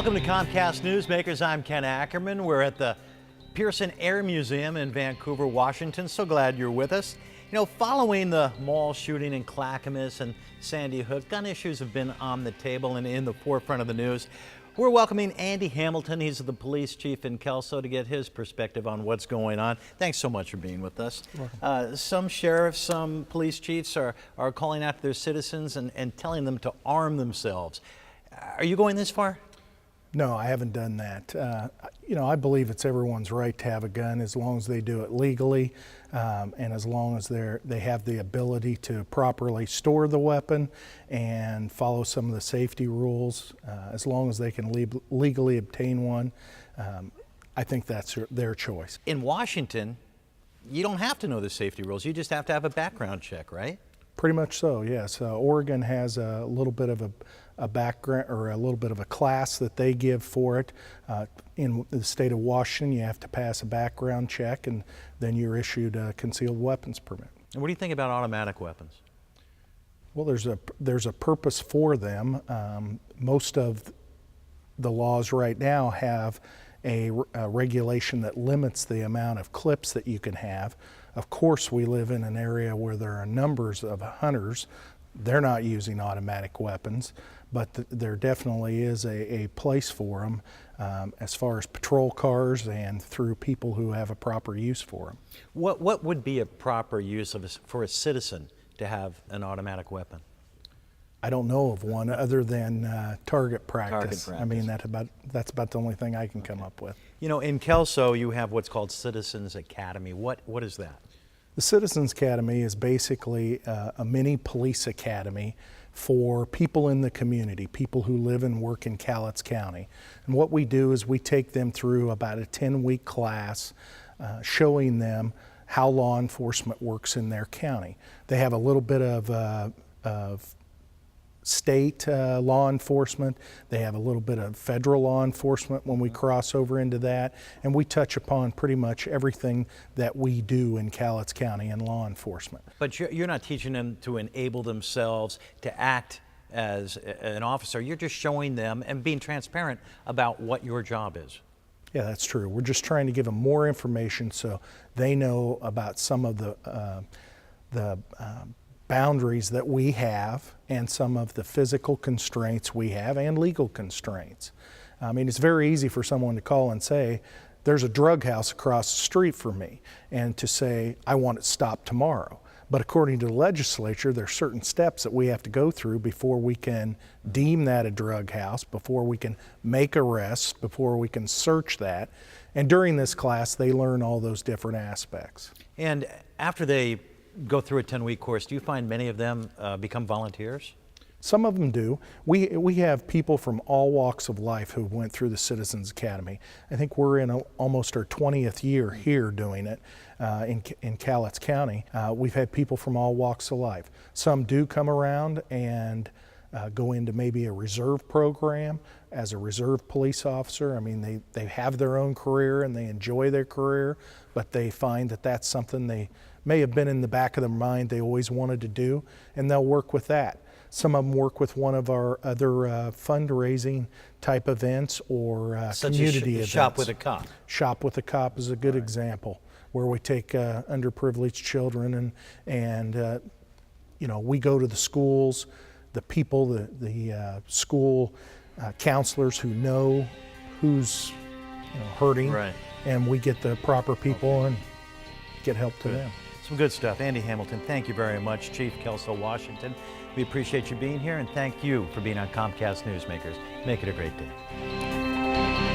Welcome to Comcast Newsmakers. I'm Ken Ackerman. We're at the Pearson Air Museum in Vancouver, Washington. So glad you're with us. You know, following the mall shooting in Clackamas and Sandy Hook, gun issues have been on the table and in the forefront of the news. We're welcoming Andy Hamilton. He's the police chief in Kelso to get his perspective on what's going on. Thanks so much for being with us. Some sheriffs, some police chiefs are calling out their citizens and telling them to arm themselves. Are you going this far? No, I haven't done that. You know, I believe it's everyone's right to have a gun as long as they do it legally, and as long as they have the ability to properly store the weapon and follow some of the safety rules. As long as they can legally obtain one, I think that's their choice. In Washington, you don't have to know the safety rules. You just have to have a background check, right? Pretty much so, yes. Oregon has a little bit of a background, or a little bit of a class that they give for it. In the state of Washington, you have to pass a background check, and then you're issued a concealed weapons permit. And what do you think about automatic weapons? Well, there's a purpose for them. Most of the laws right now have a regulation that limits the amount of clips that you can have. Of course, we live in an area where there are numbers of hunters. They're not using automatic weapons, but there definitely is a place for them as far as patrol cars and through people who have a proper use for them. What would be a proper use for a citizen to have an automatic weapon? I don't know of one other than target practice. I mean, that's about the only thing I can come up with. You know, in Kelso, you have what's called Citizens Academy. What is that? The Citizens Academy is basically a mini police academy for people in the community, people who live and work in Cowlitz County. And what we do is we take them through about a 10-week class showing them how law enforcement works in their county. They have a little bit of state law enforcement. They have a little bit of federal law enforcement when we cross over into that, and we touch upon pretty much everything that we do in Cowlitz County in law enforcement. But you're not teaching them to enable themselves to act as an officer. You're just showing them and being transparent about what your job is. Yeah, that's true. We're just trying to give them more information so they know about some of the boundaries that we have and some of the physical constraints we have and legal constraints. I mean, it's very easy for someone to call and say, there's a drug house across the street from me, and to say, I want it stopped tomorrow. But according to the legislature, there are certain steps that we have to go through before we can deem that a drug house, before we can make arrests, before we can search that. And during this class, they learn all those different aspects. And after they go through a 10-week course, do you find many of them become volunteers? Some of them do. We have people from all walks of life who went through the Citizens Academy. I think we're in almost our 20th year here doing it in Cowlitz County. We've had people from all walks of life. Some do come around and go into maybe a reserve program as a reserve police officer. I mean, they have their own career and they enjoy their career, but they find that that's something they may have been in the back of their mind they always wanted to do, and they'll work with that. Some of them work with one of our other fundraising type events or community events. Shop with a Cop. Shop with a Cop is a good example, where we take underprivileged children and you know, we go to the schools, the people, the school counselors who know who's hurting, right, and we get the proper people and get help to them. Some good stuff. Andy Hamilton, thank you very much, Chief Kelso, Washington. We appreciate you being here, and thank you for being on Comcast Newsmakers. Make it a great day.